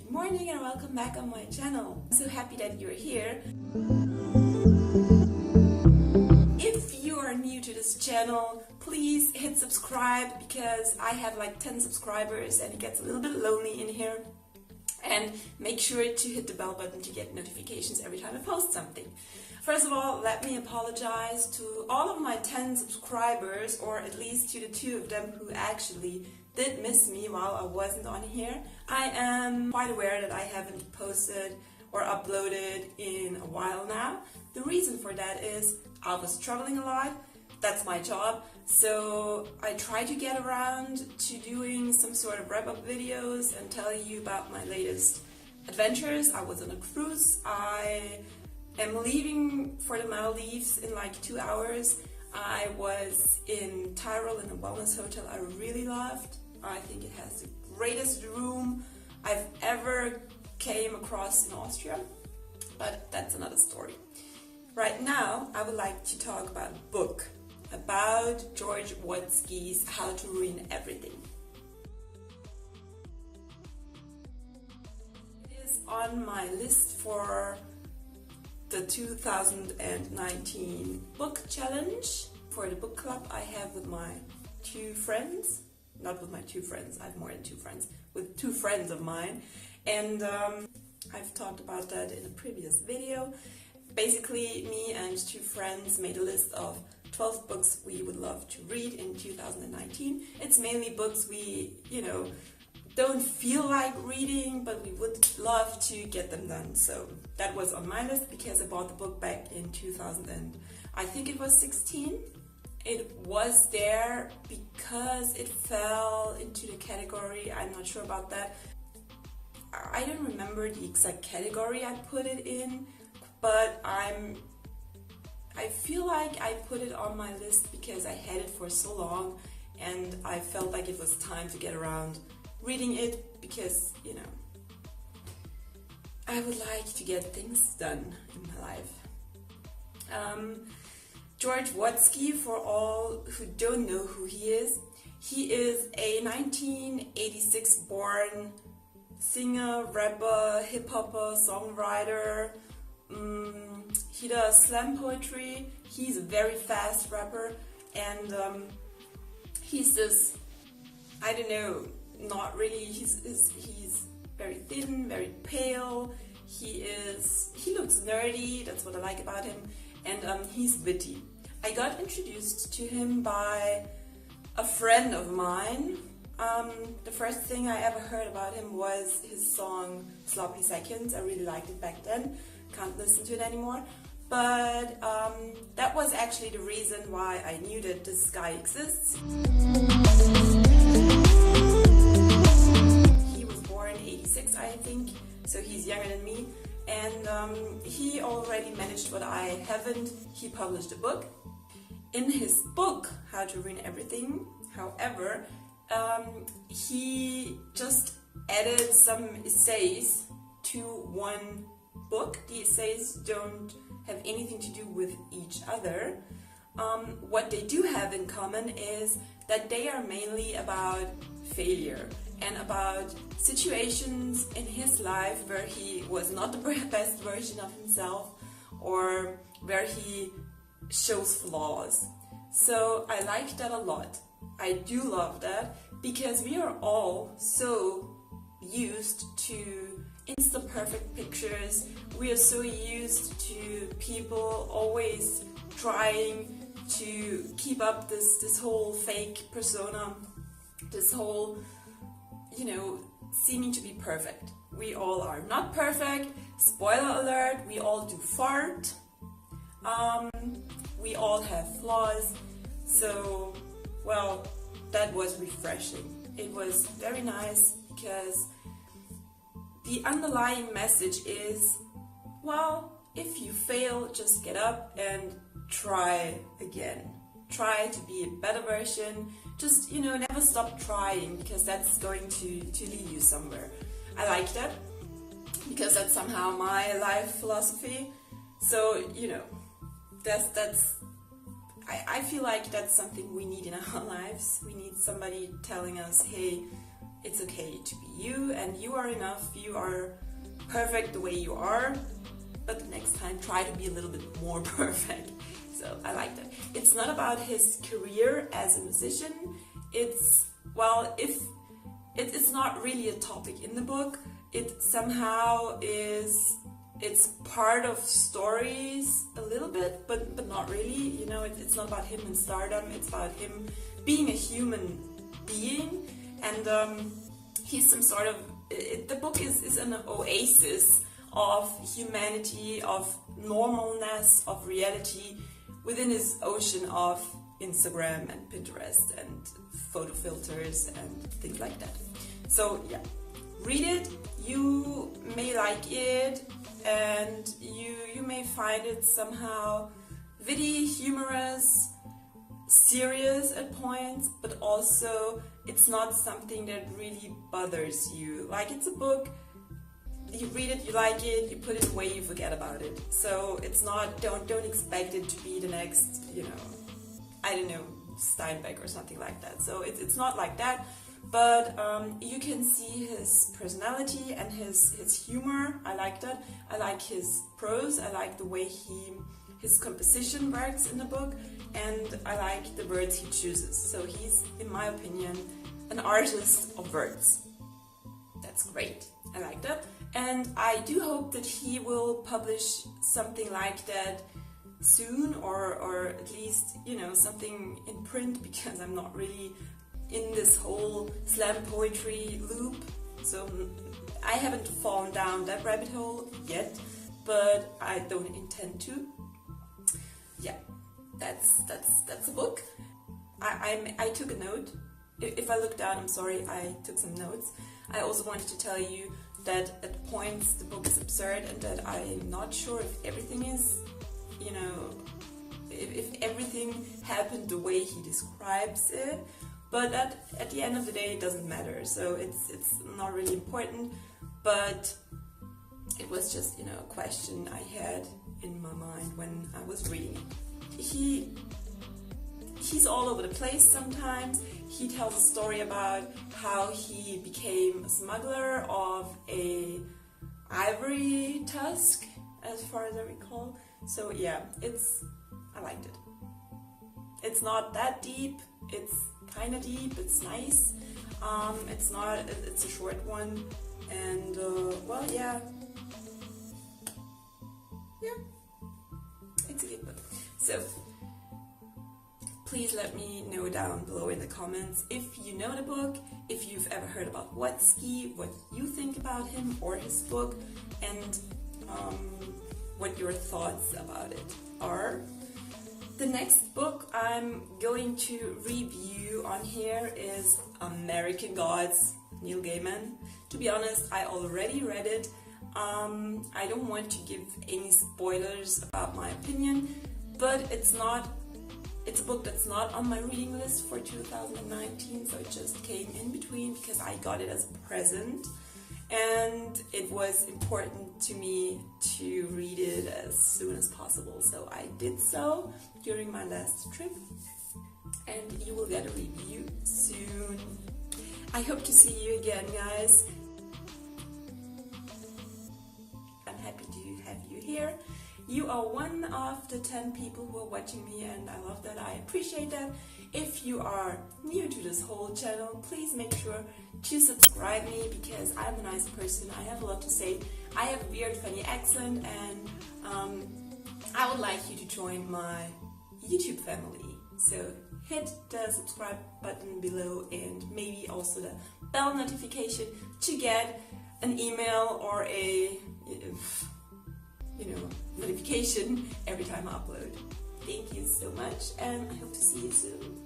Good morning and welcome back on my channel. I'm so happy that you're here. If you are new to this channel, please hit subscribe because I have like 10 subscribers and it gets a little bit lonely in here. And make sure to hit the bell button to get notifications every time I post something. First of all, let me apologize to all of my 10 subscribers, or at least to the 2 of them who actually did miss me while I wasn't on here. I am quite aware that I haven't posted or uploaded in a while now. The reason for that is I was traveling a lot. That's my job. So I try to get around to doing some sort of wrap-up videos and tell you about my latest adventures. I was on a cruise. I am leaving for the Maldives in like 2 hours. I was in Tyrol in a wellness hotel I really loved. I think it has the greatest room I've ever came across in Austria, but that's another story. Right now, I would like to talk about a book about George Watsky's How to Ruin Everything. It is on my list for the 2019 book challenge for the book club I have with my 2 friends. Not with my 2 friends, I have more than 2 friends, with 2 friends of mine. And I've talked about that in a previous video. Basically, me and 2 friends made a list of 12 books we would love to read in 2019. It's mainly books we, don't feel like reading, but we would love to get them done. So that was on my list because I bought the book back in 2016. It was there because it fell into the category, I'm not sure about that. I don't remember the exact category I put it in, but I feel like I put it on my list because I had it for so long and I felt like it was time to get around reading it because, I would like to get things done in my life. George Watsky, for all who don't know who he is a 1986 born singer, rapper, hip-hopper, songwriter. He does slam poetry. He's a very fast rapper, and he's this, I don't know, not really, he's very thin, very pale. He looks nerdy, that's what I like about him, and he's witty. I got introduced to him by a friend of mine. The first thing I ever heard about him was his song Sloppy Seconds. I really liked it back then. Can't listen to it anymore. But that was actually the reason why I knew that this guy exists. He was born 86, I think, so he's younger than me. And he already managed what I haven't. He published a book. In his book, How to Ruin Everything, however, he just added some essays to one book. The essays don't have anything to do with each other. What they do have in common is that they are mainly about failure and about situations in his life where he was not the best version of himself or where he shows flaws. So I like that a lot. I do love that because we are all so used to instant perfect pictures. We are so used to people always trying to keep up this whole fake persona, this whole, seeming to be perfect. We all are not perfect. Spoiler alert, we all do fart. We all have flaws. So, well, that was refreshing. It was very nice because the underlying message is, well, if you fail, just get up and try again. Try to be a better version. Just, never stop trying because that's going to lead you somewhere. I like that because that's somehow my life philosophy. So, I feel like that's something we need in our lives. We need somebody telling us, hey, it's okay to be you, and you are enough, you are perfect the way you are, but the next time try to be a little bit more perfect. So I like that. It's not about his career as a musician. It's, well, if it's not really a topic in the book, it somehow is, it's part of stories a little bit, but not really. You know, it's not about him in stardom, it's about him being a human being, and he's some sort of, the book is an oasis of humanity, of normalness, of reality within his ocean of Instagram and Pinterest and photo filters and things like that. So yeah, read it. You may like it, and you may find it somehow witty, humorous, serious at points, but also it's not something that really bothers you. Like, it's a book, you read it, you like it, you put it away, you forget about it. So it's not, don't expect it to be the next, you know, I don't know, Steinbeck or something like that. So it's not like that, but you can see his personality and his humor. I like that. I like his prose. I like the way his composition works in the book, and I like the words he chooses. So he's, in my opinion, an artist of words. That's great. I like that. And I do hope that he will publish something like that soon, or at least, you know, something in print, because I'm not really in this whole slam poetry loop. So I haven't fallen down that rabbit hole yet, but I don't intend to. Yeah, that's a book. I took a note. If I look down, I'm sorry, I took some notes. I also wanted to tell you that at points the book is absurd, and that I'm not sure if everything is, you know, if everything happened the way he describes it, but at the end of the day it doesn't matter, so it's not really important, but it was just, you know, a question I had in my mind when I was reading it. He's all over the place sometimes. He tells a story about how he became a smuggler of a ivory tusk, as far as I recall. So yeah, I liked it. It's not that deep, it's kind of deep, it's nice. It's a short one, and well, yeah, it's a good book. So please let me know down below in the comments if you know the book, if you've ever heard about Watsky, what you think about him or his book, and what your thoughts about it are. The next book I'm going to review on here is American Gods, Neil Gaiman. To be honest, I already read it. I don't want to give any spoilers about my opinion, but it's a book that's not on my reading list for 2019, so it just came in between because I got it as a present, and it was important to me to read it as soon as possible, so I did so during my last trip, and you will get a review soon. I hope to see you again, guys. I'm happy to have you here. You are one of the 10 people who are watching me, and I love that. I appreciate that. If you are new to this whole channel, please make sure to subscribe me, because I'm a nice person. I have a lot to say. I have a weird, funny accent, and I would like you to join my YouTube family. So hit the subscribe button below, and maybe also the bell notification to get an email or a notification every time I upload. Thank you so much, and I hope to see you soon.